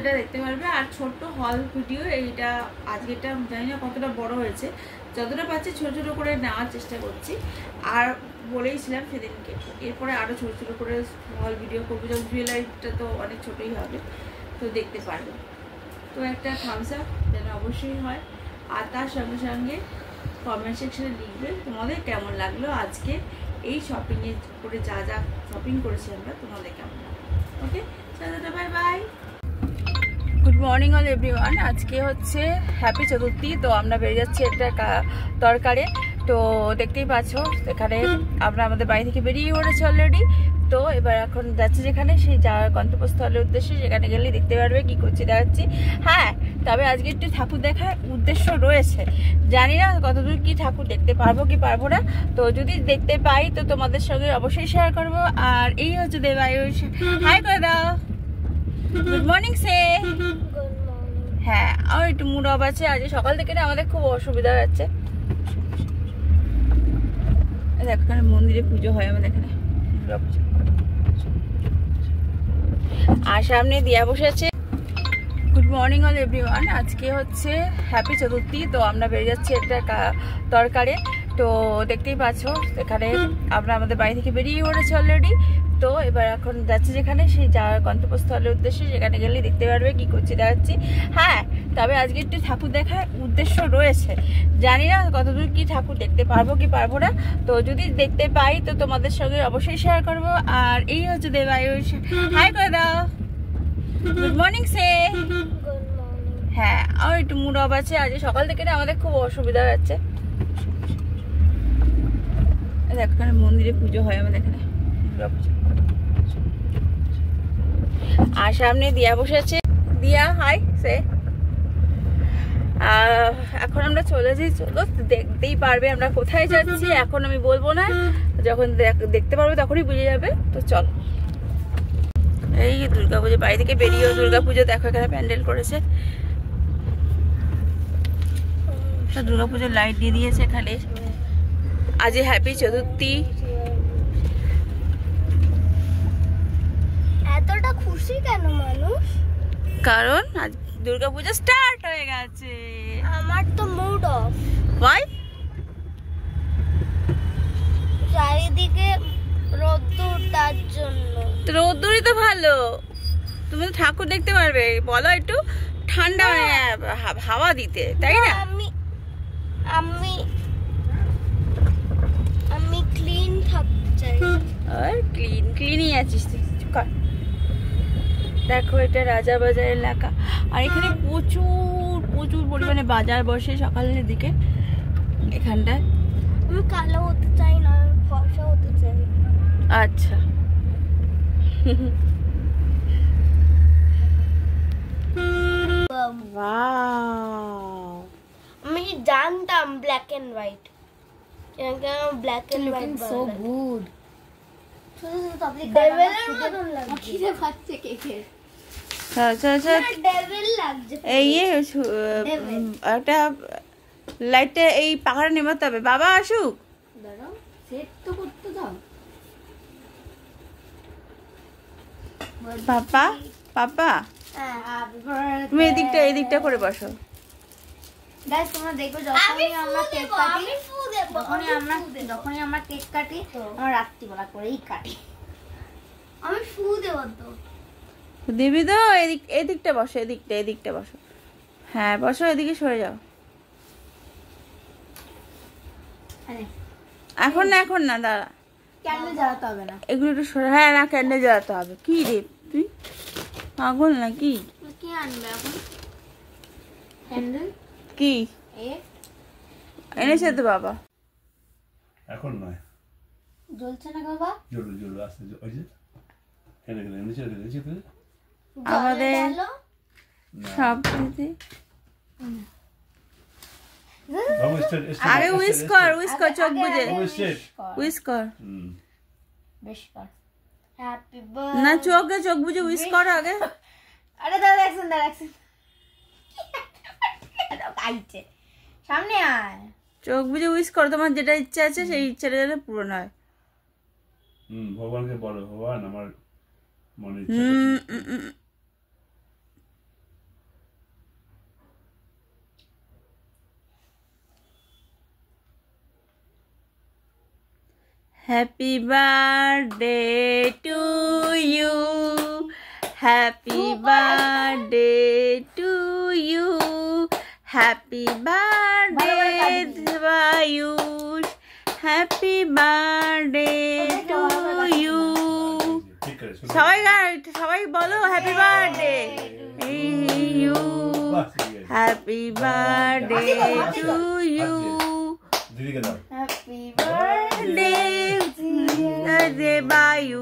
সেটা দেখতে পারবে। আর ছোট্ট হল ভিডিও এইটা আজকেটা জানি না কতটা বড় হয়েছে, যতটা পাচ্ছি ছোটো ছোটো করে নেওয়ার চেষ্টা করছি। আর বলেইছিলাম সেদিনকে এরপরে আরও ছোটো ছোটো করে হল ভিডিও করবো, যেমন জুয়েলারিটা তো অনেক ছোটোই হবে, তো দেখতে পারবে। তো একটা থামস আপ যেন অবশ্যই হয়। আর তার সঙ্গে সঙ্গে কমেন্ট সেকশনে লিখবে তোমাদের কেমন লাগলো আজকে এই শপিংয়ে করে যা যা শপিং করেছি আমরা, তোমাদের কেমন লাগলো। ওকে, চলো bye bye. Good morning all everyone. আজকে হচ্ছে হ্যাপি চতুর্থী, তো আমরা বেরিয়ে যাচ্ছি একটা তরকারে। তো দেখতেই পাচ্ছ এখানে আমরা আমাদের বাড়ি থেকে বেরিয়ে পড়েছি অলরেডি। তো এবার এখন যাচ্ছি যেখানে সেই যাওয়ার গন্তব্যস্থলের উদ্দেশ্যে, সেখানে গেলেই দেখতে পারবে কি করছি দেখাচ্ছি। হ্যাঁ, তবে আজকে একটু ঠাকুর দেখার উদ্দেশ্য রয়েছে, জানি না কতদূর কি ঠাকুর দেখতে পারবো কি পারবো না। তো যদি দেখতে পাই তো তোমাদের সঙ্গে অবশ্যই শেয়ার করবো। আর এই হচ্ছে দেবায়ুষ, হাই করে দাও, গুড মর্নিং সে। হ্যাঁ, আর একটু মুড অফ আছে আজ সকাল থেকে, না আমাদের খুব অসুবিধা হচ্ছে। এখানে মন্দিরে পুজো হয় আমাদের এখানে, দুর্গা পুজো। আর সামনে দিয়া বসে আছে। Good morning all everyone. আজকে হচ্ছে হ্যাপি চতুর্থী, তো আমরা বেরিয়ে যাচ্ছি একটা তরকারে। তো দেখতেই পাচ্ছ এখানে আমরা আমাদের বাড়ি থেকে বেরিয়ে পড়েছি অলরেডি। তো এবার এখন যাচ্ছি যেখানে সেই যাওয়ার গন্তব্যস্থলের উদ্দেশ্যে, সেখানে গেলেই দেখতে পারবে কি করছি দেখাচ্ছি। হ্যাঁ, তবে আজকে একটু ঠাকুর দেখার উদ্দেশ্য রয়েছে, জানি না কতদূর কি ঠাকুর দেখতে পারবো কি পারবো না। তো যদি দেখতে পাই তো তোমাদের সঙ্গে অবশ্যই শেয়ার করবো। আর এই হচ্ছে দেবায়ুষ, হাই করে দাও, গুড মর্নিং সে। হ্যাঁ, আর একটু মুড অফ আছে আজ সকাল থেকে, না আমাদের খুব অসুবিধা হচ্ছে। এখানে মন্দিরে পুজো হয় আমাদের এখানে, দুর্গা পুজো। আর সামনে দিয়া বসে আছে। দিয়া হাই সে। এখন আমরা চলেছি, চলো দেখতেই পারবে আমরা কোথায় যাচ্ছি। এখন আমি বলবো না, যখন দেখতে পারবে তখনই বুঝে যাবে। তো চলো, এই দুর্গাপুজো বাড়ি থেকে বেরিয়েও দুর্গাপুজো দেখো এখানে প্যান্ডেল করেছে, দুর্গাপুজোর লাইট দিয়ে দিয়েছে এখানে। আজ হ্যাপি চতুর্থী। এতটা খুশি কেন মানুষ? কারণ আজ দুর্গাপুজো স্টার্ট হয়ে গেছে। আমার তো মুড অফ। ওয়াই? চারিদিকে রোদ্দুর, তার জন্য। রোদ্দুরই তো ভালো, তুমি তো ঠাকুর দেখতে পারবে। বলো একটু ঠান্ডা হাওয়া দিতে, তাই না? আমি আমি ক্লিন থাকতে চাই। আর ক্লিনই আছিস তুই। দেখো এটা রাজাবাজার এলাকা, আর এখানে প্রচুর প্রচুর পরিমাণে বাজার বসে সকালের দিকে এখানটায়। আমি কালো হতে চাই না, ফর্সা হতে চাই। আচ্ছা, আমি জানতাম black and white, black and white so good. ডেভিলের মতন লাগছে। খিদে পাচ্ছে কেকের। ডেভিল লাগছে। এই একটা লাইটটা এই পাখাটা নেমাতে হবে, বাবা আসুক। দাঁড়াও, সেট তো করতে দাও। পাপা পাপা তুমি এদিকটা করে বসো। গাইস তোমরা দেখো, যখনই আমরা কেক কাটি আমরা রাত্রিবেলা করেই কাটি। আমি ফু দেব তো। দিবি তো? এদিকটা বসো, এদিকটা বসো। হ্যাঁ বসো, এদিকে সরে যাও। এখন না দাঁড়া, ক্যান্ডেল জ্বালাতে হবে না, এগুলো একটু সরে। হ্যাঁ না, ক্যান্ডেল জ্বালাতে হবে। কি রে তুই পাগল নাকি? কি আনবে এখন? ক্যান্ডেল কি এনেছে তো বাবা? এখন নয়, জ্বলছে না বাবা। জ্বলবে আস্তে। ওই যে এনেছে আমাদের সব দিদি আগে উইশ কর, চোখ বুঝে উইশ কর। বেশ কর। হ্যাপি না, চোখ বুঝে উইশ কর আগে। আরে দাঁড়া, দেখছেন আইছে সামনে আয়। চোখ বুঝে উইশ কর, তোমার যেটা ইচ্ছা আছে সেই ইচ্ছাটা যেন পূরণ হয়। ভগবানকে বলো, ভগবান আমার মনে Happy birthday to you. Happy birthday to you. Happy birthday Ayush. Happy birthday to you. ঠিক করে শুরু সবাই বলো happy birthday you happy birthday to you দিদিকে দাও হ্যাপি বার্থডে বায়ু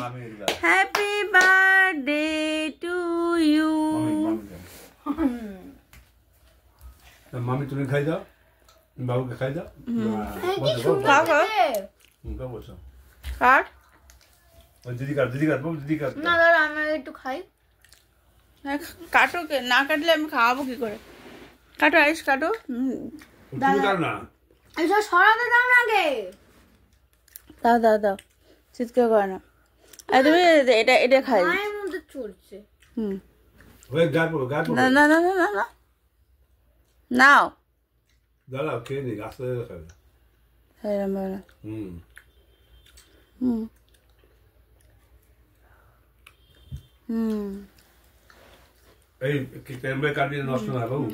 মামি দাও হ্যাপি বার্থডে টু ইউ মামি তুমি খাই দাও বাবুকে খাই দাও বসো কাট দিদি কাট বাবু দিদি কাট না দাদা আমি একটু খাই। কাটো না কাটলে আমি খাওয়াবো কি করে কাটো আইস কাটো তুমি কাট না এইসব সরাতে দাও না আগে। দাও চিৎকার করে না আর তুমি এটা খাই মায়ের মধ্যে চলছে। ওই গার পড়ো না নাও দাঁড়াও খেয়ে নি আস্তে খাবে এই ক্যামেরা কাটিয়ে নষ্ট না বাবু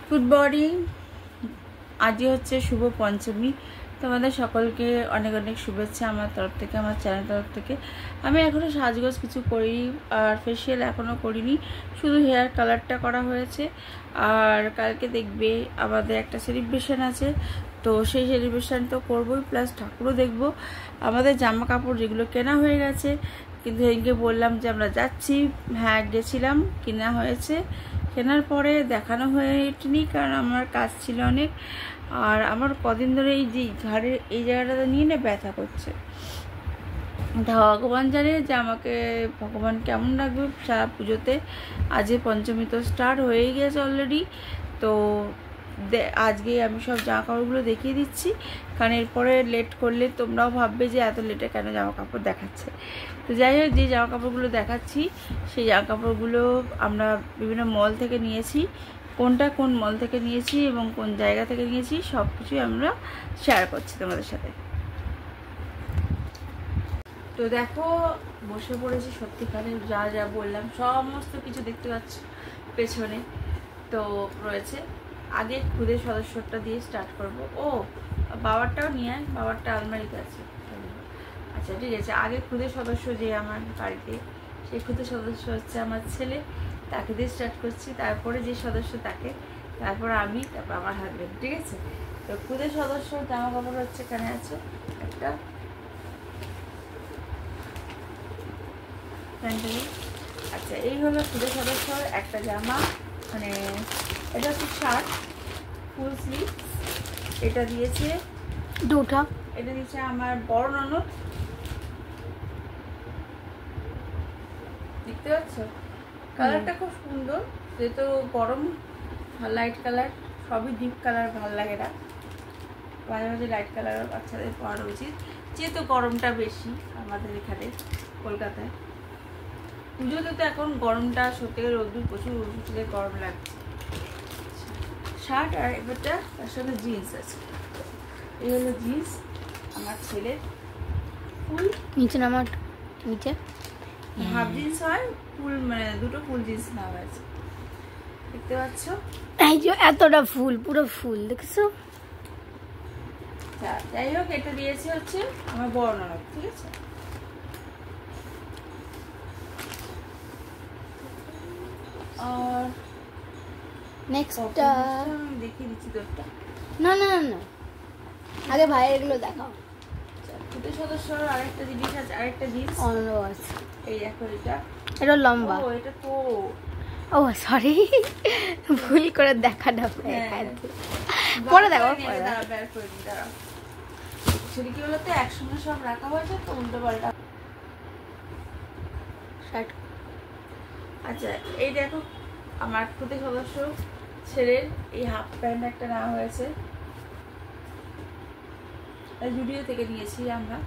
গুড মর্নিং আজই হচ্ছে শুভ পঞ্চমী তোমাদের সকলকে অনেক অনেক শুভেচ্ছা আমার তরফ থেকে আমার চ্যানেল তরফ থেকে আমি এখনও সাজগোজ কিছু করিনি আর ফেসিয়াল এখনও করিনি শুধু হেয়ার কালারটা করা হয়েছে আর কালকে দেখবে আমাদের একটা সেলিব্রেশন আছে তো সেই সেলিব্রেশন তো করবোই প্লাস ঠাকুরও দেখবো আমাদের জামা কাপড় যেগুলো কেনা হয়ে গেছে কিন্তু সেদিনকে বললাম যে আমরা যাচ্ছি হ্যাঁ গেছিলাম কেনা হয়েছে কেনার পরে দেখানো হয়ে ওঠেনি কারণ আমার কাজ ছিল অনেক আর আমার কদিন ধরে এই যে ঘাড়ের এই জায়গাটা নিয়ে না ব্যথা করছে ভগবান জানে যে আমাকে ভগবান কেমন রাখবে সারা পুজোতে আজকে পঞ্চমী তো স্টার্ট হয়ে গেছে অলরেডি তো আজকে আমি সব জামা কাপড়গুলো দেখিয়ে দিচ্ছি কারণ এরপরে লেট করলে তোমরাও ভাববে যে এত লেটে কেন জামা কাপড় দেখাচ্ছে তো যাই হোক যে জামা কাপড়গুলো দেখাচ্ছি সেই জামা কাপড়গুলো আমরা বিভিন্ন মল থেকে নিয়েছি কোনটা কোন মল থেকে নিয়েছি এবং কোন জায়গা থেকে নিয়েছি সব কিছুই আমরা শেয়ার করছি তোমাদের সাথে। তো দেখো বসে পড়েছি, সত্যিকারের যা যা বললাম সমস্ত কিছু দেখতে পাচ্ছ পেছনে। তো রয়েছে আগে খুদের সদস্যটা দিয়ে স্টার্ট করব। ও বাবারটাও নিয়ে আয়, বাবারটা আলমারিতে আছে। আচ্ছা ঠিক আছে, আগে খুদের সদস্য যে আমার বাড়িতে, সেই খুদের সদস্য হচ্ছে আমার ছেলে, তাকে দিয়ে স্টার্ট করছি। তারপরে যে সদস্য তাকে, তারপর আমি, তারপর আমার হাজবেন্ড। ঠিক আছে, তো খুদের সদস্য জামা কাপড় হচ্ছে এখানে আছে একটা প্যান্টেল। আচ্ছা এই হলো খুদের সদস্যর একটা জামা, মানে এটা হচ্ছে শার্ট ফুল স্লিভ। এটা দিয়েছে দুটা, এটা দিয়েছে আমার বড় ননদ, দেখতে পাচ্ছ কালারটা খুব সুন্দর, যেহেতু গরম লাইট কালার, সবই ডিপ কালার ভালো লাগে না, মাঝে মাঝে লাইট কালার বাচ্চাদের পরানো উচিত, যেহেতু গরমটা বেশি আমাদের এখানে কলকাতায়। পুজোতে তো এখন গরমটা সত্যি রোদ্দুর প্রচুর উঠলে গরম লাগছে। শার্ট আর এবারটা তার সাথে জিন্স আছে। এই হলো জিন্স আমার ছেলের, ফুল নিচে নামার নিচে হাফ জিন্স হয়, ফুল মানে দুটো ফুল জিন্স নেওয়া হয়েছে, দেখতে পাচ্ছ। এই যে এতটা ফুল, পুরো ফুল দেখছো। যাই হোক এটা দিয়েছে হচ্ছে আমার বড় ননদ। ঠিক আছে, আর নেক্সট আমি দেখিয়ে দিচ্ছি তোরটা। না না না, আগে ভাই এগুলো দেখাও। খুদের সদস্যর আরেকটা জিনিস আছে, আরেকটা জিনিস অন্য আছে, এই দেখো এটা। এটা লম্বা। ও এটা তো ও সরি, ভুল করে দেখাটা হ্যাঁ। পরে দেখো, সেটা কি বলতো একসঙ্গে সব রাখা হয়েছে তো উল্টো পাল্টা। আচ্ছা এই দেখো আমার খুদের সদস্য ছেলের এই হাফ প্যান্ট একটা নেওয়া হয়েছে, জুডিও থেকে নিয়েছি আমরা।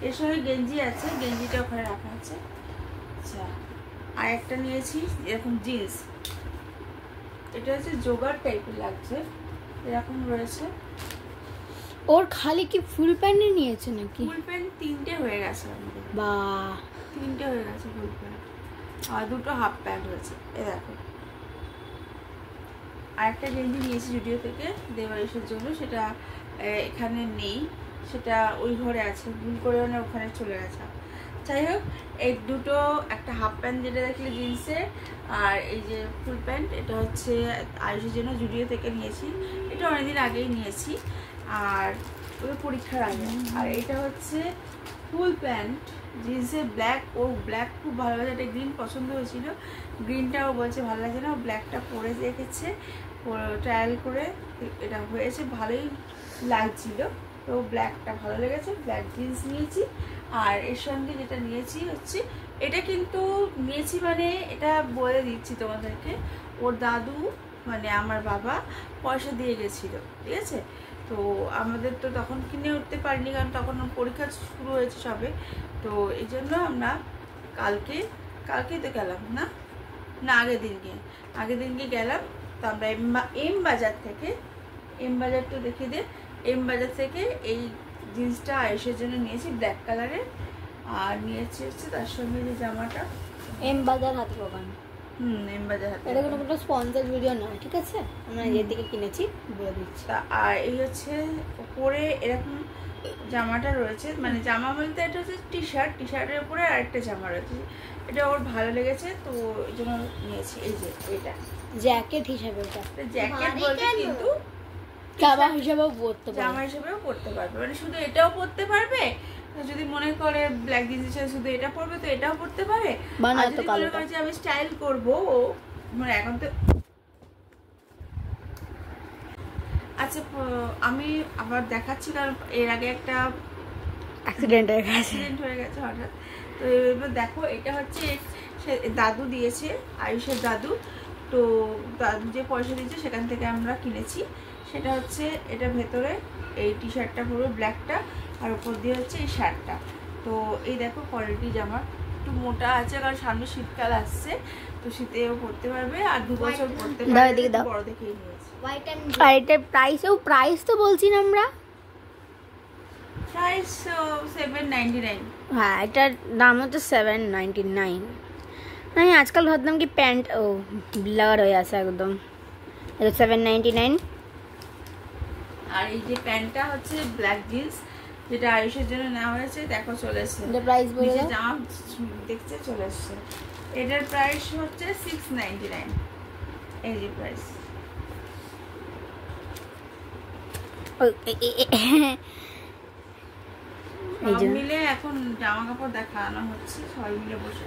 এর সঙ্গে গেঞ্জি আছে, গেঞ্জিটা ওখানে রাখা আছে। আচ্ছা আর একটা নিয়েছি এরকম জিন্স, এটা হচ্ছে জোগার টাইপের লাগছে, এরকম রয়েছে। ওর খালি কি ফুল প্যান্ট নিয়েছে নাকি? ফুল প্যান্ট তিনটে হয়ে গেছে আমাদের, বা তিনটে হয়ে গেছে ফুল প্যান্ট, আর দুটো হাফ প্যান্ট হয়েছে। এ দেখো আরেকটা গেঞ্জি নিয়েছি জুডিও থেকে দেওয়ারিশের জন্য, সেটা এখানে নেই, সেটা ওই ঘরে আছে, ভুল করে মানে ওখানে চলে গেছে। যাই হোক এই দুটো, একটা হাফ প্যান্ট যেটা দেখলে জিন্সের, আর এই যে ফুল প্যান্ট এটা হচ্ছে আয়ুষের জন্য জুডিও থেকে নিয়েছি, এটা অনেকদিন আগেই নিয়েছি আর ওদের পরীক্ষার আগে। আর এটা হচ্ছে ফুল প্যান্ট জিন্সের ব্ল্যাক, ও ব্ল্যাক খুব ভালো লাগে, এটা গ্রিন পছন্দ হয়েছিল, গ্রিনটাও বলছে ভালো লাগছে না, ও ব্ল্যাকটা পরে দেখেছে, ট্রায়াল করে এটা হয়েছে, ভালোই লাগছিল, তো ব্ল্যাকটা ভালো লেগেছে, ব্ল্যাক জিন্স নিয়েছি। আর এর সঙ্গে যেটা নিয়েছি হচ্ছে, এটা কিন্তু নিয়েছি মানে এটা বলে দিচ্ছি তোমাদেরকে, ওর দাদু মানে আমার বাবা পয়সা দিয়ে গেছিল। ঠিক আছে, তো আমাদের তো তখন কিনে উঠতে পারিনি, কারণ তখন পরীক্ষা শুরু হয়েছে সবে, তো এই জন্য আমরা কালকেই তো গেলাম না, আগের দিনকে গেলাম, তো আমরা এম বাজার থেকে, এম বাজার তো দেখিয়ে দে, এম বাজার থেকে এই জিন্সটা আয়ুষের জন্য নিয়েছি ব্ল্যাক কালারের, আর নিয়েছি হচ্ছে তার সঙ্গে যে জামাটা এম বাজার হাতে দোকান। এম বাজার হাতে, এটা কোনো স্পন্সর ভিডিও নয়, ঠিক আছে, আমরা এর দিকে কিনেছি বলে দিচ্ছি। আর এই হচ্ছে উপরে এরকম জামাটা রয়েছে, মানে জামা বলতে এটা হচ্ছে টি শার্টের উপরে আরেকটা জামা রয়েছে, এটা ওর ভালো লেগেছে তো এই জন্য নিয়েছি। এই যে এটা জ্যাকেট হিসাবে, এটা জ্যাকেট বলতে কিন্তু জামা হিসাবেও পরতে পারবে, জামা হিসেবেও পরতে পারবে, মানে শুধু এটাও পরতে পারবে, যদি মনে করে ব্ল্যাক জিন্সের সাথে শুধু এটা পরবে তো এটাও পরতে পারে, আর যদি মনে করে যে আমি স্টাইল করবো, মানে এখন তো আচ্ছা আমি আবার দেখাচ্ছি, কারণ এর আগে একটা অ্যাক্সিডেন্ট হয়ে গেছে হঠাৎ। তো এবার দেখো এটা হচ্ছে দাদু দিয়েছে, আয়ুষের দাদু, তো দাদু যে পয়সা দিয়েছে সেখান থেকে আমরা কিনেছি। সেটা হচ্ছে এটা ভেতরে এই টি শার্টটা পুরো ব্ল্যাকটা, আর উপর দিয়ে হচ্ছে এই শার্টটা। তো এই দেখো কোয়ালিটি জামার, একটু মোটা আছে, কারণ সামনে শীতকাল আসছে, তো শীতেও পরতে পারবে আর 2 বছর পরতে দাও, পারবে। এদিকে দাও। বড় দেখেই নিয়েছি। হোয়াইট এন্ড আর এটার প্রাইস তো বলছি না আমরা। প্রাইস 799। হ্যাঁ, এটার দাম হচ্ছে 799। আমি আজকাল ভাবতাম কি প্যান্ট ব্লার হয়ে আছে একদম। এটা 799। আর এই যে প্যান্টটা হচ্ছে ব্ল্যাক জিন্স, যেটা আয়ুষের জন্য নেওয়া হয়েছে, দেখো চলে এসছে। এটা প্রাইস বলে নিচে দাও। জামা দেখতে চলে এসছে। এটার প্রাইস হচ্ছে 699। এই যে প্রাইস। সব মিলে এখন জামা কাপড় দেখানো হচ্ছে, সবাই মিলে বসে।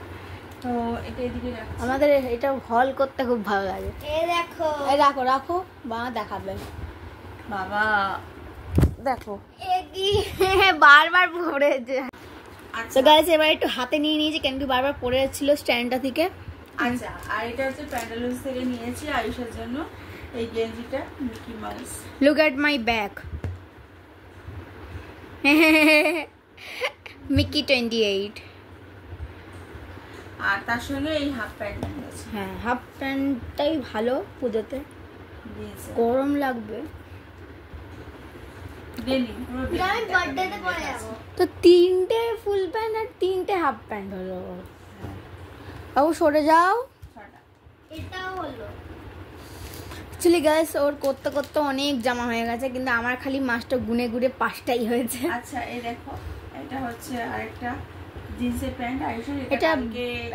তো এটা এদিকে রাখছি। আমাদের এটা হল করতে খুব ভালো লাগে। এই দেখো এই রাখো রাখো, মা দেখাবে। বাবা দেখো এগি বারবার পড়েছে। আচ্ছা তো গাইস এবার একটু হাতে নিয়ে নিয়েছি, কেন কি বারবার পড়ে যাচ্ছিল স্ট্যান্ডটা থেকে। আচ্ছা, আর এটা হচ্ছে প্যান্টালুন্স থেকে নিয়েছি আয়ুষের জন্য এই গেঞ্জিটা, Mickey mouse. Look at my bag. Mickey 28। আর তার সঙ্গে এই হাফ প্যান্ট নিয়েছি হ্যাঁ, হাফ প্যান্টটাই ভালো পুজোতে, জিন্সের। গরম লাগবে। ডেনিম, পুরো আমি ডেনিম বার্থডেতে পরে যাব তো 3টে ফুল প্যান্ট আর 3টে হাফ প্যান্ট হলো। বাবু সরে যাও। ছটা। এটাও হলো অ্যাকচুয়ালি গাইস ওর করতে করতে অনেক জামা হয়ে গেছে, কিন্তু আমার খালি মাসটা গুনে গুনে 5টাই হয়েছে। আচ্ছা এই দেখো, এটা হচ্ছে আরেকটা জিন্সের প্যান্ট আয়ুষের।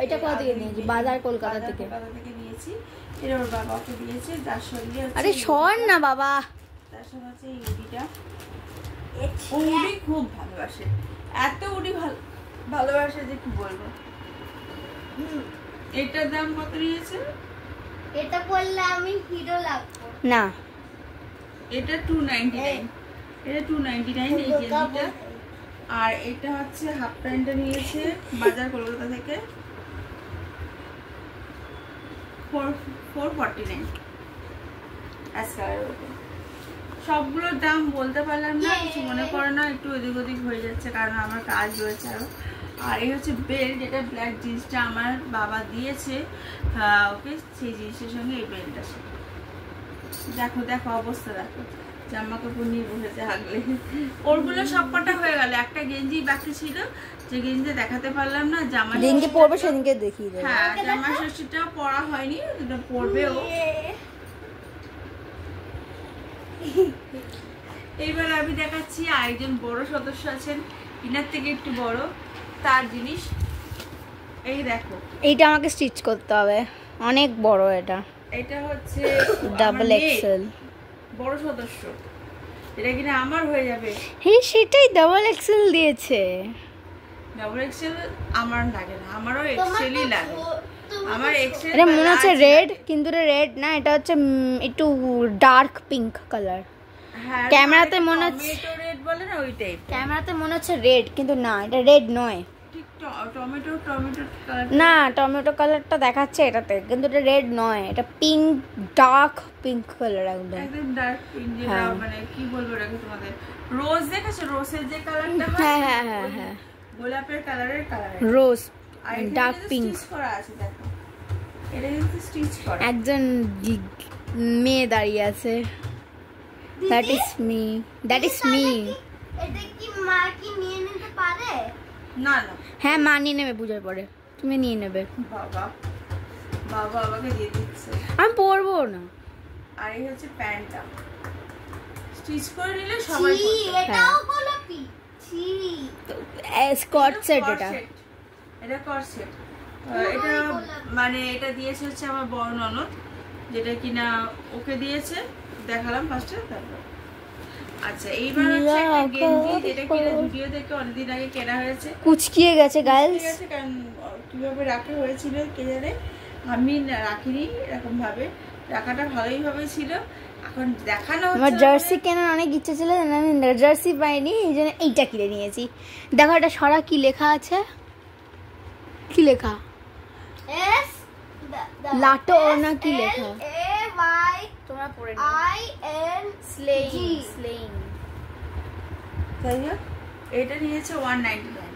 এটা কোথা থেকে নিয়েছি? বাজার কলকাতা থেকে। কলকাতা থেকে নিয়েছি। এটা ওর বাবাকে দিয়েছে, তার সঙ্গে হচ্ছে আরে সর না বাবা। তার সঙ্গে হচ্ছে এই উডিটা। ও উডি খুব ভালোবাসে, এত উডি ভালোবাসে যে কি বলবো। এটার দাম কত নিয়েছে? এটা পরলে আমি হিরো লাগবো না, এটা 299। এটা 299 এই গেঞ্জিটা। আর এটা হচ্ছে হাফ প্যান্টটা নিয়েছে বাজার কলকাতা থেকে 449 আজকালের উপর। সবগুলোর দাম বলতে পারলাম না, কিছু মনে করো না, একটু এদিক ওদিক হয়ে যাচ্ছে কারণ আমার কাজ রয়েছে আরো। আর এই হচ্ছে বেল্ট, যেটা ব্ল্যাক জিন্সটা আমার বাবা দিয়েছে ওকে, সেই জিন্সের সঙ্গে এই বেল্ট আছে। দেখো দেখো অবস্থা দেখো, জামা কাপড় নিয়ে বসেছে আগলে। ওরগুলো সব কটা হয়ে গেল, একটা গেঞ্জি বাকি ছিল যে গেঞ্জিটা দেখাতে পারলাম না। জামা দিনকে পড়বে সেদিনকে দেখিয়ে দেবো। হ্যাঁ, জামা ষষ্ঠীটাও পরা হয়নি, ওটা পরবেও। এইবার আমি দেখাচ্ছি আরেকজন বড় সদস্য আছেন, ইনার থেকে একটু বড়, তার জিনিস। এই দেখো, এইটা আমাকে স্টিচ করতে হবে, অনেক বড় এটা, এটা হচ্ছে ডাবল আমার মেয়ে, এক্সেল। বড় সদস্য, এটা কিনা আমার হয়ে যাবে। হ্যাঁ সেটাই, ডাবল এক্সেল দিয়েছে। ডাবল এক্সেল আমার লাগে না, আমারও এক্সেলই লাগে। আমার এক্সেল এটা মনে হচ্ছে রেড, কিন্তু এটা রেড না, এটা হচ্ছে একটু ডার্ক পিঙ্ক কালার। হ্যাঁ, ক্যামেরাতে মনে হচ্ছে টমেটো রেড বলে না, ওই টাইপ। ক্যামেরাতে মনে হচ্ছে রেড, কিন্তু না, এটা রেড নয়। ঠিক টমেটো কালার। না, টমেটো কালারটা দেখাচ্ছে এটাতে, কিন্তু এটা রেড নয়, এটা পিঙ্ক, ডার্ক পিঙ্ক কালার একদম। একদম ডার্ক পিঙ্ক, যেটা হ্যাঁ। মানে কি বলবো রেখে তোমাদের, রোজ দেখেছো, রোজের যে কালারটা হয়, হ্যাঁ হ্যাঁ হ্যাঁ হ্যাঁ, গোলাপের কালারের কালার। রোজ আর ডার্ক পিঙ্ক। স্টিচ করা আছে দেখো, এটা কিন্তু স্টিচ করা। একজন মেয়ে দাঁড়িয়ে আছে, that is me, that is me. এটা কি মা কি নিয়ে নিতে পারে? না না, হ্যাঁ মা নিয়ে নেবে পুজোর পরে, তুমি নিয়ে নেবে। বাবা বাবা আমাকে দিয়ে দিচ্ছে। আমি পরবো না। আর এই হচ্ছে প্যান্টটা, স্টিচ করে নিলে সবাই ছি, পরবে। এটাও গোলাপি। ছি, স্কট সেট এটা। এটা করসেট। এটা মানে এটা দিয়েছে হচ্ছে আমার বড় ননদ, যেটা কিনা ওকে দিয়েছে, দেখালাম ফার্স্টে, তারপর। আচ্ছা এইবার হচ্ছে একটা গেঞ্জি, যেটা কিনা ভিডিও থেকে অনেকদিন আগে কেনা হয়েছে, কুচকিয়ে গেছে গার্লস। ঠিক আছে, কারণ কিভাবে রাখা হয়েছিল কে জানে, আমি রাখিনি এরকম ভাবে, রাখাটা ভালোই ভাবে ছিল। এখন দেখানো আমার হচ্ছে জার্সি কেনার অনেক ইচ্ছে ছিল, আমি জার্সি পাইনি, এই জন্য এইটা কিনে নিয়েছি। দেখো এটা সরা কি লেখা আছে, কি লেখা, এস লাটো না কি লেখা, এ ওয়াই তোমরা পড়ে আই এন স্লেইং, স্লেইং। তাই হোক, এটা নিয়েছে 199।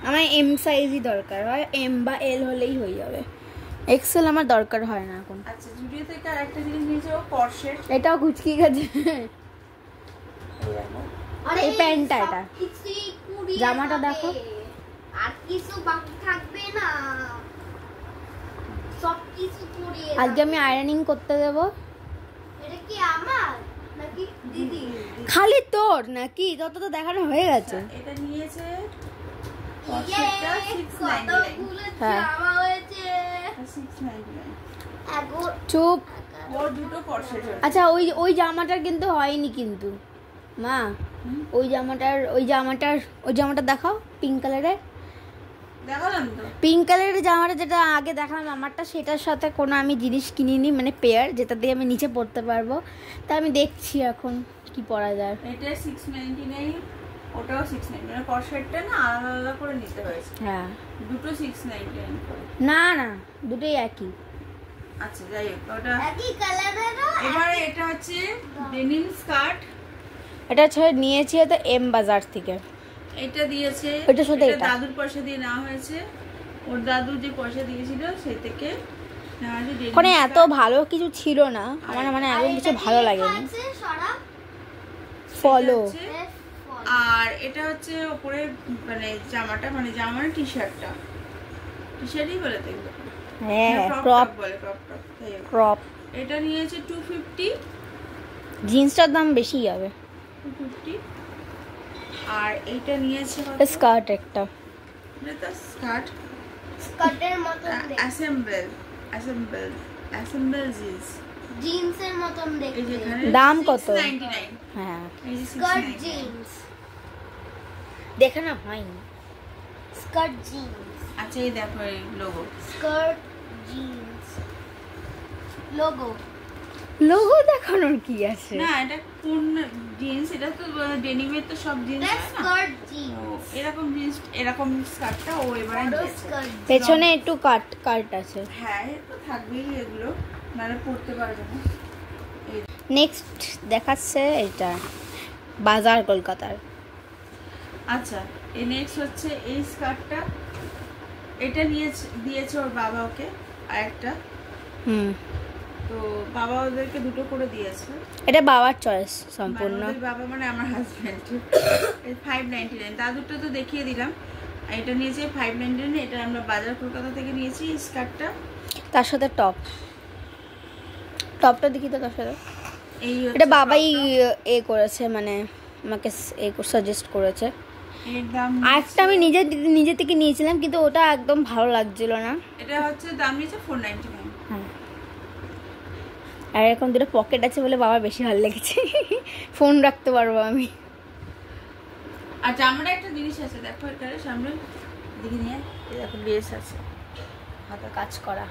আমার এম সাইজই দরকার হয়, এম বা এল হলেই হয়ে যাবে, এক্সেল আমার দরকার হয় না এখন। আচ্ছা জুডিও থেকে আর একটা জিনিস নিয়েছে ও কর্সেট। এটাও কুচকি গেছে। এই দেখো এই প্যান্টটা এটা। কিছুই কুড়িয়ে জামাটা যাবে। দেখো। আর কিছু বাকি থাকবে না, সব কিছু কুড়িয়ে আজকে আমি আয়রনিং করতে দেব। এটা কি আমার নাকি দিদি? খালি তোর নাকি? তত তো দেখানো হয়ে গেছে। এটা নিয়েছে কর্সেটটা 699 কতগুলো হ্যাঁ। জামা হয়েছে। 699 এখন চুপ। ওর দুটো কর্সেট হয়েছে। আচ্ছা ওই জামাটার কিন্তু হয়নি কিন্তু মা, ওই জামাটা দেখাও, পিঙ্ক কালারের। দেখালাম তো। পিঙ্ক কালারের জামাটা যেটা আগে দেখালাম আমারটা, সেটার সাথে কোনো আমি জিনিস কিনিনি, মানে পেয়ার যেটা দিয়ে আমি নিচে পরতে পারবো। তা আমি দেখছি এখন কি পরা যায়। এটা 699, ওটাও 699, মানে কর্সেটটা না আলাদা আলাদা করে নিতে হয়েছে, হ্যাঁ, দুটো 699 করে। না না দুটোই একই। আচ্ছা যাই হোক, ওটা একই কালারেরও এবারে এটা হচ্ছে ডেনিম স্কার্ট। এটা নিয়েছি তো এম বাজার থেকে। এটা দিয়েছে, এটা শুধু এটা। দাদুর পয়সা দিয়ে নেওয়া হয়েছে, ওর দাদু যে পয়সা দিয়েছিল সেই থেকে নেওয়া হয়েছে denim ওখানে এত skirt। ভালো কিছু ছিল না, আমার মানে একদম কিছু ভালো লাগেনি। সরা ফলো। এটা হচ্ছে, আর এটা হচ্ছে ওপরে মানে জামাটা, মানে জামা মানে টি শার্টই বলে দেখবে, হ্যাঁ ক্রপ ক্রপ বলে ক্রপ টপ। ক্রপ। এটা নিয়েছে 250, জিন্সটার দাম বেশি যাবে। 250। আর এইটা নিয়েছে স্কার্ট একটা। এটা স্কার্ট, স্কার্টের মতন দেখতে, অ্যাসেম্বল জিন্স। জিন্সের মতন এই দেখতে। যেখানে দাম কত? 699, হ্যাঁ এই যে স্কার্ট 699। জিন্স, দেখে না হয়নি। স্কার্ট জিন্স, আচ্ছা এই দেখো এই logo. Skirt jeans logo. Logo দেখানোর কি আছে? না এটা কোন জিন্স? এটা তো ডেনিমের তো সব জিন্স হয় না। স্কার্ট তো জিন্স, এরকম জিন্স, এরকম স্কার্টটা ও এবারে বড় নিয়েছে। স্কার্ট। পেছনে একটু কাট আছে। হ্যাঁ এ তো থাকবেই এগুলো, নাহলে পড়তে পারবে না। এই নেক্সট দেখাচ্ছে এটা বাজার কলকাতার। আচ্ছা এই নেক্সট হচ্ছে এই স্কার্টটা, এটা দিয়েছে ওর বাবা ওকে আরেকটা, তো বাবা ওদেরকে দুটো করে দিয়েছে। এটা বাবার চয়েস সম্পূর্ণ। মানে ওদের বাবা মানে আমার হাজব্যান্ড। 599, দাদুরটা তো দেখিয়ে দিলাম। আর এটা নিয়েছে 599, এটা আমরা বাজার কলকাতা থেকে নিয়েছি স্কার্টটা। তার সাথে টপটা দেখি তো তার সাথে। এই এটা বাবাই করেছে, মানে আমাকে সাজেস্ট করেছে। এর দাম আরেকটা আমি নিজে থেকে নিয়েছিলাম, কিন্তু ওটা একদম ভালো লাগছিল না। এটা হচ্ছে দাম নিয়েছে 499। হ্যাঁ, আর এখন দুটো পকেট আছে বলে বাবার বেশি ভালো লেগেছে। ফোন রাখতে পারবো আমি। আর জামাটা একটা জিনিস আছে দেখো, এটার সামনে দিকে নিয়ে এই দেখো লেস আছে, হাতে কাজ করা।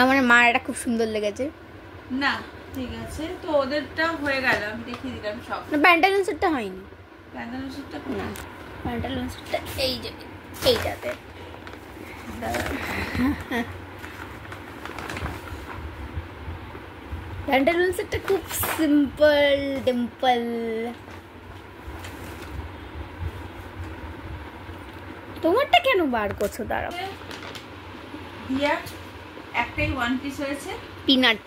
আমার মার এটা খুব সুন্দর লেগেছে। না ঠিক আছে, তো ওদেরটা হয়ে গেল, আমি দেখিয়ে দিলাম সব। না, প্যান্টালুন সেটটা হয়নি। প্যান্টালুন সেটটা না, প্যান্টালুন সেটটা এইটাতে। প্যান্টালুন সেটটা খুব সিম্পল ডিম্পল। তোমারটা কেন বার করছো? দাঁড়াও। হিয়ার একটাই ওয়ান পিস হয়েছে, পিনাট।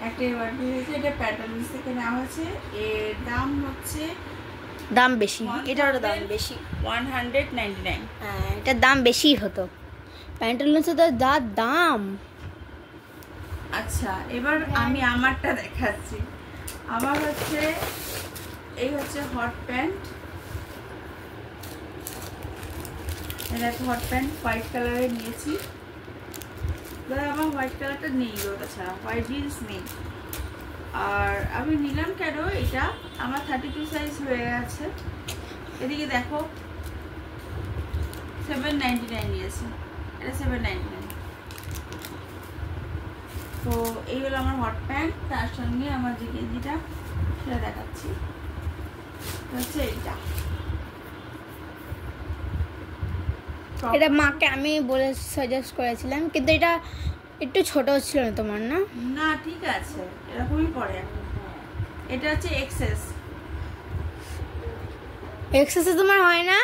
একটাই ওয়ান পিস হয়েছে, এটা প্যান্টালুন থেকে নেওয়া হয়েছে। এর দাম হচ্ছে দাম বেশি, এটারও দাম বেশি। 199। হ্যাঁ, এটার দাম বেশি হতো। প্যান্টালুন সেটার যা দাম। আচ্ছা এবার আমি আমারটা দেখাচ্ছি। আমার হচ্ছে এই হচ্ছে হট প্যান্ট, এটা একটা হট প্যান্ট হোয়াইট কালারের নিয়েছি। আমার হোয়াইট কালারটা নেই, ওটা ছাড়া হোয়াইট জিন্স নেই। আর আমি নিলাম কেন, এটা আমার 32 সাইজ হয়ে গেছে। এদিকে দেখো 799 নিয়েছে, এটা 799। তো এই হলো আমার হট প্যান্ট, তার সঙ্গে আমার যে গেঞ্জিটা সেটা দেখাচ্ছি, হচ্ছে এইটা। এটা মাকে আমি বলে সাজেস্ট করেছিলাম, কিন্তু এটা একটু ছোট ছিল না তোমার? না না ঠিক আছে, এরকমই পরে এখন। এটা হচ্ছে এক্সেস, এক্সেস তোমার হয় না?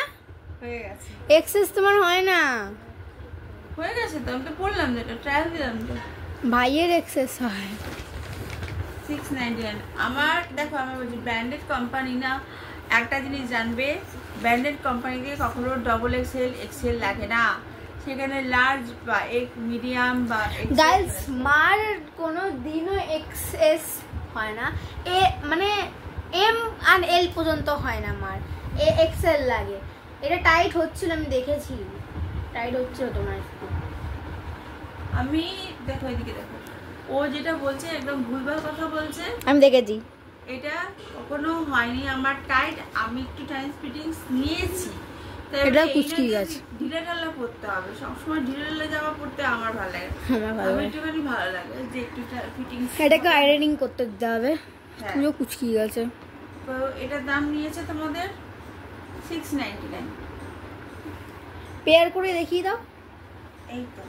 হয়ে গেছে এক্সেস তোমার হয় না? হয়ে গেছে তো, আমি তো পড়লাম, যেটা ট্রায়াল দিলাম তো। ভাইয়ের এক্সেস হয়। 699 আমার, দেখো আমার বলছি ব্র্যান্ডেড কোম্পানি না, একটা জিনিস জানবে, ব্র্যান্ডেড কোম্পানিতে কখনো ডবল এক্সেল এক্সেল লাগে না, সেখানে লার্জ বা মিডিয়াম বা গাইস মার কোনো দিনও এক্সএস হয় না, এ মানে এম আর এল পর্যন্ত হয় না মার, এ এক্সেল লাগে। এটা টাইট হচ্ছিল, আমি দেখেছি টাইট হচ্ছিল তোমার একটু। আমি দেখো এদিকে দেখো, ও যেটা বলছে একদম ভুলভাল কথা বলছে, আমি দেখেছি। এটা কখনো হয়নি আমার টাইট, আমি একটু টাইম ফিটিংস নিয়েছি। তো এটা কুচকি গেছে। ঢিলে ঢালা পড়তে হবে, সবসময় ঢিলে ঢালা জামা পড়তে আমার ভালো লাগে না। আমার ভালো আমার লাগে। একটুখানি ভালো লাগে যে একটু ফিটিংস। এটাকে আয়রনিং করতে দিতে হবে, হ্যাঁ। পুরো কুচকি গেছে। তো এটার দাম নিয়েছে তোমাদের 699। পেয়ার করে দেখিয়ে দাও। এই তো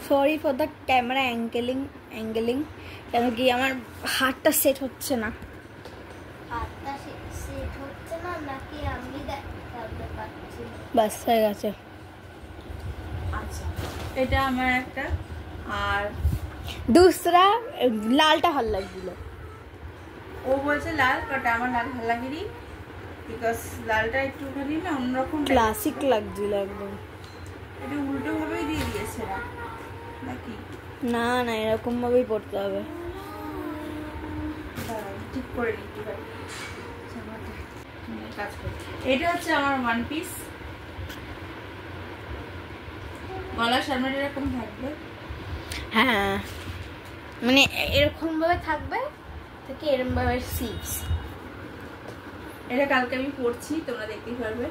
সরি ফর দ্য ক্যামেরা অ্যাঙ্গেলিং, কেন কি আমার হাতটা সেট হচ্ছে না। হাতটা সেট হচ্ছে না নাকি আমি দেখাতে পারছি? বাস হয়ে গেছে। আচ্ছা, এটা আমার একটা। আর দুসরা লালটা ভালো লাগছিল। ও বলছে লাল, বাট আমার লাল ভালো লাগেনি, বিকজ লালটা একটুখানি না অন্যরকম ক্লাসিক লাগছিল একদম। এটা উল্টো ভাবেই দিয়ে দিয়েছে না নাকি? না না, এরকম ভাবেই পড়তে হবে। দাঁড়াও, ঠিক করে নিতে পারি কাজ করি। এটা হচ্ছে আমার ওয়ান পিস, গলার সামনে এরকম থাকবে। হ্যাঁ মানে এরকম ভাবে থাকবে, থেকে এরকম ভাবে সিপস। এটা কালকে আমি পরছি, তোমরা দেখতেই পারবে,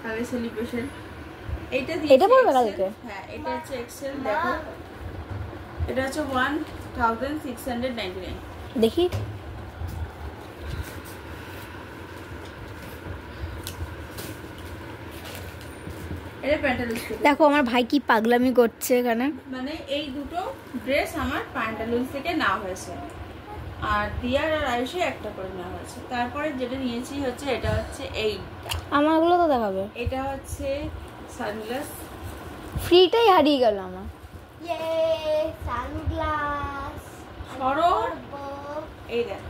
কালকে সেলিব্রেশন। এটা পরবে কালকে? হ্যাঁ, এটা হচ্ছে এক্সেল। দেখো এটা হচ্ছে 1699। দেখি এটা প্যান্টালুন্স। দেখো আমার ভাই কি পাগলামি করছে এখানে। মানে এই দুটো ড্রেস আমার প্যান্টালুন্স থেকে নেওয়া হয়েছে, আর দিয়ার আর আয়ুষে একটা করে নেওয়া হয়েছে। তারপরে যেটা নিয়েছি হচ্ছে এটা হচ্ছে এইটা, আমারগুলো তো দেখাবে। এটা হচ্ছে সানগ্লাস। ফ্রিটাই হারিয়ে গেল আমার। ইয়ে সানগ্লাস সরো, এই দেখ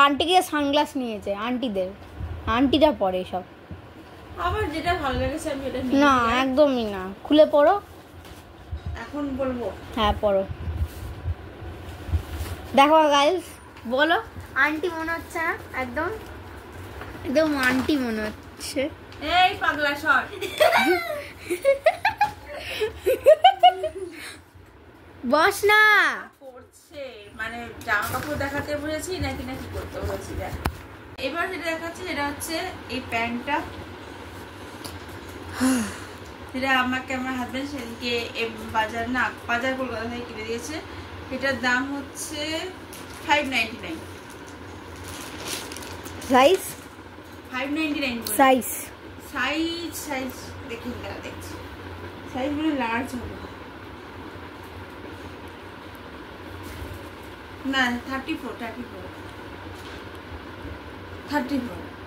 আন্টিকে সানগ্লাস নিয়েছে, আন্টিদের, আন্টিরা পরে সব। আবার যেটা ভালো লেগেছে আমি এটা নিয়ে না নিলাম। একদমই না, খুলে পড়ো। এখন বলবো হ্যাঁ পড়ো। দেখো গাইস, বলো আন্টি মনে হচ্ছে না? একদম একদম আন্টি মনে হচ্ছে। এই পাগলা সর। বস না। করছে মানে জামা কাপড় দেখাতে বলেছি নাকি নাকি করতে বলেছি। দেখ এবার যেটা দেখাচ্ছি সেটা হচ্ছে এই প্যান্টটা, যেটা আমাকে আমার হাজবেন্ড সেদিনকে বাজার কলকাতা থেকে কিনে দিয়েছে। এটার দাম হচ্ছে 599। সাইজ 599 সাইজ সাইজ দেখি, দেখছি সাইজ মানে লার্জ হবে না, 34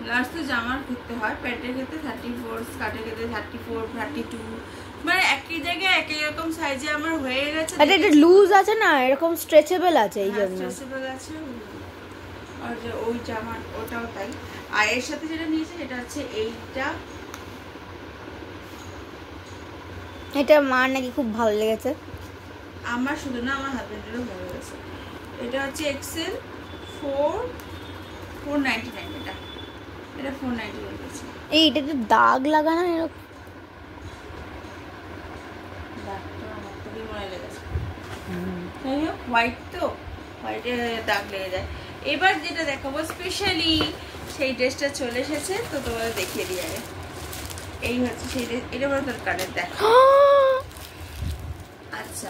লার্জ তো জামার ক্ষেত্রে হয়, প্যান্টের ক্ষেত্রে 34, স্কার্টের ক্ষেত্রে 34, 32, মানে একই জায়গায় একই রকম সাইজে আমার হয়ে গেছে। আরে এটা লুজ আছে না, এরকম স্ট্রেচেবল আছে এই জন্য। স্ট্রেচেবল আছে, আর যে ওই জামার ওটাও তাই। আর এর সাথে যেটা নিয়েছে সেটা হচ্ছে এইটা, এটা মার নাকি খুব ভালো লেগেছে। আমার শুধু না, আমার হাজবেন্ডেরও ভালো লেগেছে। এটা হচ্ছে এক্সেল 499। এটা 499 আছে। এই এটাতে দাগ লাগানো এরকম। দাগটা আমার খুবই মনে লেগেছে। যাই হোক, হোয়াইট তো, হোয়াইটে দাগ লেগে যায়। এবার যেটা দেখাবো স্পেশালি সেই ড্রেসটা চলে এসেছে, তো তোমাদের দেখিয়ে দিই আগে। এই হচ্ছে সেই ড্রেস, এটা বড় দরকারের। দেখ আচ্ছা,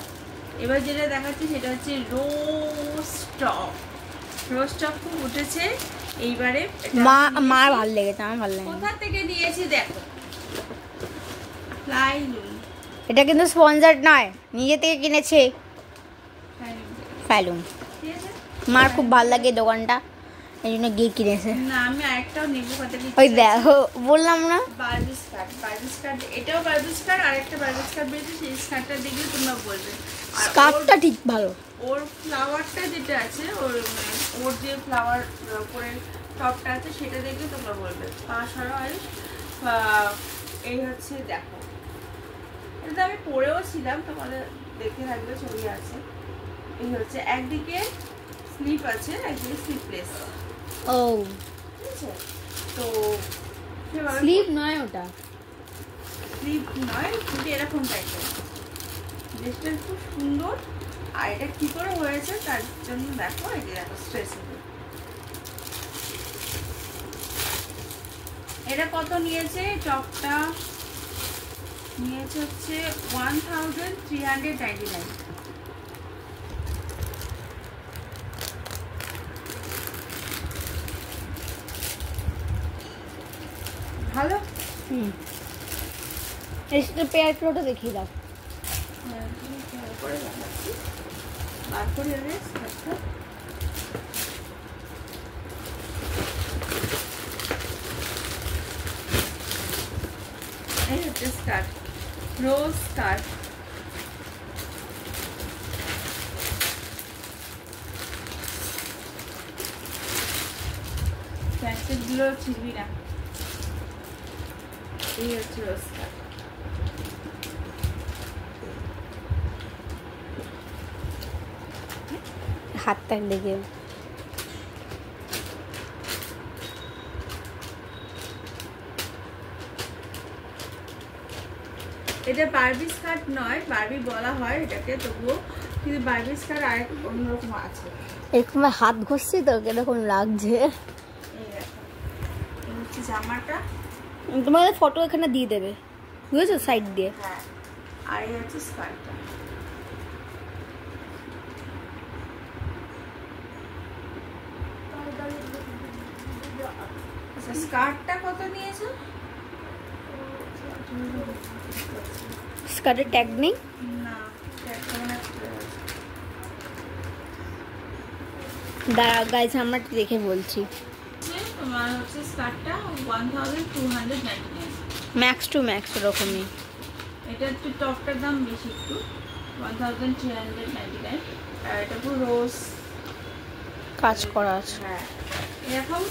এবার যেটা দেখাচ্ছি সেটা হচ্ছে রোস্টক খুব উঠেছে এইবারে। মার ভালো লেগেছে, আমার ভালো লাগে। কোথা থেকে নিয়েছি দেখো, ফ্লাইলুন। এটা কিন্তু স্পন্সর্ড নয়, নিজে থেকে কিনেছে। ফ্যালুন। ঠিক আছে, মার খুব ভালো লাগে এই দোকানটা, এই জন্য গিয়ে কিনেছে। না আমি আরেকটাও নেবো কথা কি, ওই দেখো বললাম না বারবি স্কার্ট, এটাও বারবি স্কার্ট, আর একটা বারবি স্কার্ট বেরিয়েছে, সেই স্কার্টটা দেখলে তোমরা বলবে। আর স্কার্টটা ঠিক ভালো, ওর ফ্লাওয়ারটা যেটা আছে, ওর যে ফ্লাওয়ার উপরে টপটা আছে সেটা দেখে তোমরা বলবে। পাশারা এই হচ্ছে দেখো, এটা আমি পরেও ছিলাম, তোমাদের দেখে থাকবে, ছবি আছে। এই হচ্ছে একদিকে স্লিপ আছে, একদিকে স্লিপলেস। ও ঠিক আছে, তো স্লিপ নয় ওটা, স্লিপ নয় কিন্তু এরকম টাইপের, ড্রেসটা খুব সুন্দর। আর এটা কি করে হয়েছে তার জন্য দেখো, এই যে দেখো স্ট্রেচেবল। এটা কত নিয়েছে? টপটা নিয়েছে হচ্ছে 1399। ভালো। এর পেয়ার ফ্লোটা দেখিয়ে দাও। করে দেখাচ্ছি, বার করে এনে স্কার্টটা। এই হচ্ছে স্কার্ট, রোজ স্কার্ট। প্যাকেটগুলো ছিড়বি না। এই হচ্ছে রোজ স্কার্ট। হাতটা দেখে এটা বারবি স্কার্ট নয়, বারবি বলা হয় এটাকে, তবুও কিন্তু বারবি স্কার্ট আরেক অন্যরকম আছে। এরকম হাত ঘষছি তো কিরকম লাগছে। এই দেখো, এই হচ্ছে জামাটা। তোমাদের ফটো এখানে দিয়ে দেবে, বুঝেছো, সাইড দিয়ে। হ্যাঁ, আর এই হচ্ছে স্কার্টটা। আচ্ছা, স্কার্টটা কত নিয়েছো? স্কার্টের ট্যাগ নেই না, দাঁড়া গাইস, আমরা দেখে বলছি। তোমার হচ্ছে স্কার্টটা 1299। ম্যাক্স টু ম্যাক্স ওরকমই। এটা একটু টপটার দাম বেশি, একটু 1399। আর এটা পুরো রোজ কাজ করা আছে। হ্যাঁ, এরকম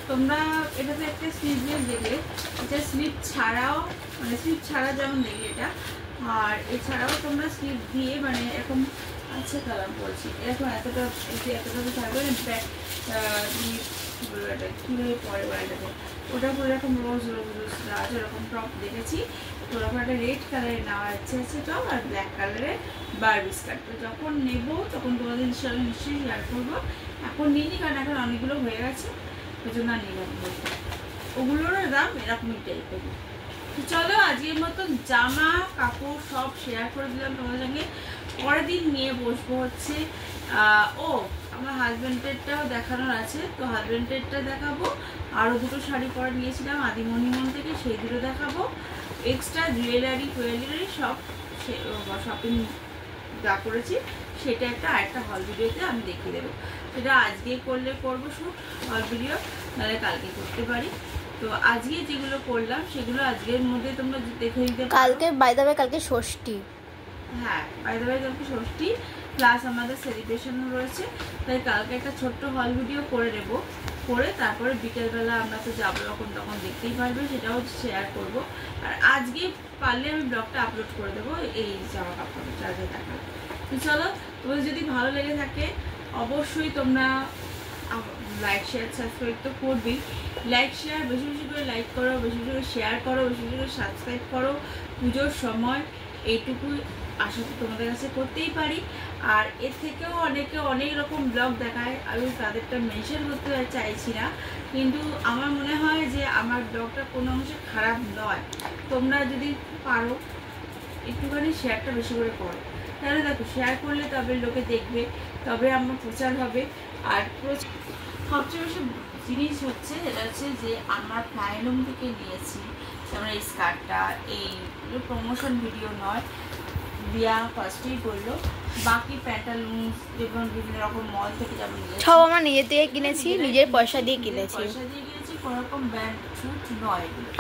তোমরা এটাতে একটা স্লিভলেস দেখলে, এটা স্লিভ ছাড়াও, মানে স্লিভ ছাড়া যেমন দেখলে এটা, আর এছাড়াও তোমরা স্লিভ দিয়ে মানে এরকম আছে কালার বলছি, এরকম এতটা তো থাকবে ব্যাক, কী বলবো এটা কীভাবে পরে এটাকে, ওটা পুরো এরকম রোজ রোজ রোজ রাজ এরকম টপ দেখেছি। তো ওরকম একটা রেড কালারে নেওয়ার ইচ্ছে আছে টপ, আর ব্ল্যাক কালারে বারবি স্কার্ট। তো যখন নেবো তখন তোমাদের নিশ্চয়ই শেয়ার করবো। এখন নিইনি কারণ এখন অনেকগুলো হয়ে গেছে, ওই জন্য আর নিলাম বলতে। ওগুলোরও দাম এরকমই টাইপের। তো চলো আজকের মতন জামা কাপড় সব শেয়ার করে দিলাম তোমাদের সঙ্গে। পরের দিন নিয়ে বসবো হচ্ছে ও আমার হাজব্যান্ডেরটাও দেখানোর আছে, তো হাজব্যান্ডেরটা দেখাবো। আরও দুটো শাড়ি পরে নিয়েছিলাম আদিমণিমন থেকে, সেই দুটো দেখাবো। এক্সট্রা জুয়েলারি সব শপিং যা করেছি সেটা আরেকটা হল ভিডিওতে আমি দেখিয়ে দেবো। সেটা আজকে করলে করবো শ্যুট হল ভিডিও, নাহলে কালকে করতে পারি। তো আজকে যেগুলো করলাম সেগুলো আজকের মধ্যে তোমরা দেখে নিতে পারো। কালকে বাই দ্য ওয়ে কালকে ষষ্ঠী। হ্যাঁ, বাই দ্য ওয়ে কালকে ষষ্ঠী প্লাস আমাদের সেলিব্রেশনও রয়েছে, তাই কালকে একটা ছোট্ট হল ভিডিও করে নেব। করে তারপরে বিকেলবেলা আমরা তো যাবো, তখন দেখতেই পারবে, সেটাও শেয়ার করব। আর আজকে পারলে আমি ব্লগটা আপলোড করে দেবো এই জামা কাপড় যা যা দেখা। তো চলো, তোমাদের যদি ভালো লেগে থাকে অবশ্যই তোমরা লাইক শেয়ার সাবস্ক্রাইব তো করবেই। লাইক শেয়ার বেশি বেশি করে লাইক করো, বেশি বেশি করে শেয়ার করো, বেশি বেশি করে সাবস্ক্রাইব করো। পুজোর সময় এইটুকুই আশা তোমাদের কাছে করতেই পারি। আর এর থেকেও অনেকে অনেক রকম ব্লগ দেখায়, আমি তাদেরটা মেনশন করতে চাইছি না, কিন্তু আমার মনে হয় যে আমার ব্লগটা কোনো অংশে খারাপ নয়। তোমরা যদি পারো একটুখানি শেয়ারটা বেশি করে করো, তাহলে দেখো শেয়ার করলে তবে লোকে দেখবে, তবে আমার প্রচার হবে। আর সবচেয়ে বেশি জিনিস হচ্ছে যেটা হচ্ছে যে আমার ফ্লাইলুম থেকে নিয়েছি, যেমন এই স্কার্টটা, এই প্রমোশন ভিডিও নয়, দিয়া ফার্স্টেই বললো, বাকি প্যান্টালুন্স যেমন বিভিন্ন রকম মল থেকে যেমন সব আমার নিজে থেকে কিনেছি, নিজের পয়সা দিয়ে কিনেছি। পয়সা দিয়ে কিনেছি, কোনোরকম ব্র্যান্ড শুট নয় এগুলো।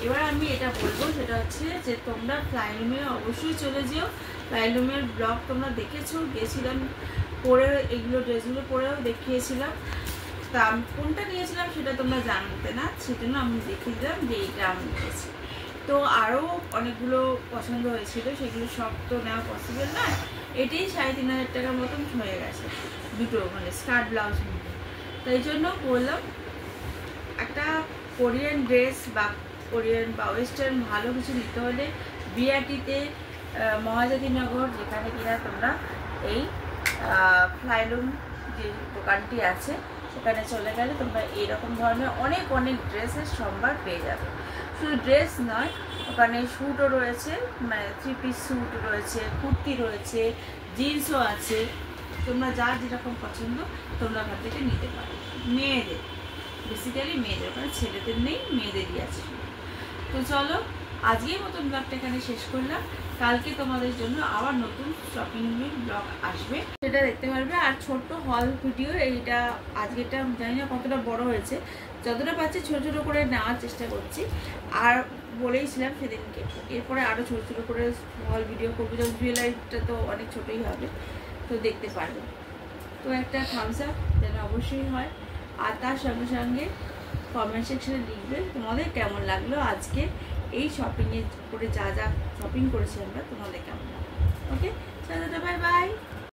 এবার আমি এটা বলবো, সেটা হচ্ছে যে তোমরা ফ্লাইলুমে অবশ্যই চলে যেও। ফ্লাইলুমের ব্লগ তোমরা দেখেছো, গেছিলাম পরে, এগুলো ড্রেসগুলো পরেও দেখিয়েছিলাম। তা আমি কোনটা নিয়েছিলাম সেটা তোমরা জানতে না, সেজন্য আমি দেখিয়ে দিলাম যে এইটা আমি নিয়েছি। তো আরও অনেকগুলো পছন্দ হয়েছিল, সেগুলো সব তো নেওয়া পসিবল নয়। এটাই 3,500 টাকার মতন হয়ে গেছে দুটো, মানে স্কার্ট ব্লাউজ মিলে। তাই জন্য বললাম একটা কোরিয়ান ড্রেস বা কোরিয়ান বা ওয়েস্টার্ন ভালো কিছু নিতে হলে বিআরটিতে মহাজাতিনগর, যেখানে কিনা তোমরা এই ফ্লাইলুম যে দোকানটি আছে সেখানে চলে গেলে তোমরা এইরকম ধরনের অনেক অনেক ড্রেসের সম্ভার পেয়ে যাবে। শুধু ড্রেস নয়, ওখানে স্যুটও রয়েছে, মানে 3 পিস স্যুট রয়েছে, কুর্তি রয়েছে, জিন্সও আছে। তোমরা যার যেরকম পছন্দ তোমরা ওখান থেকে নিতে পারো। মেয়েদের, বেসিক্যালি মেয়েদের, ওখানে ছেলেদের নেই, মেয়েদেরই আছে। তো চলো, আজকের মতন ব্লগটা এখানে শেষ করলাম। কালকে তোমাদের জন্য আবার নতুন শপিং ব্লগ আসবে, সেটা দেখতে পারবে। আর ছোট্ট হল ভিডিও, এইটা আজকেরটা জানি না কতটা বড় হয়েছে, যতটা পাচ্ছি ছোটো ছোটো করে নেওয়ার চেষ্টা করছি। আর বলেইছিলাম সেদিনকে, এরপরে আরও ছোটো ছোটো করে হল ভিডিও করবো, যেমন জুয়েলারিটা তো অনেক ছোটোই হবে, তো দেখতে পারবে। তো একটা থামস আপ যেন অবশ্যই হয়। আর তার সঙ্গে সঙ্গে কমেন্ট সেকশনে লিখবে তোমাদের কেমন লাগলো আজকে এই শপিংয়ে করে, যা যা শপিং করেছি আমরা, তোমাদের কেমন লাগলো। ওকে, চলো, বাই বাই।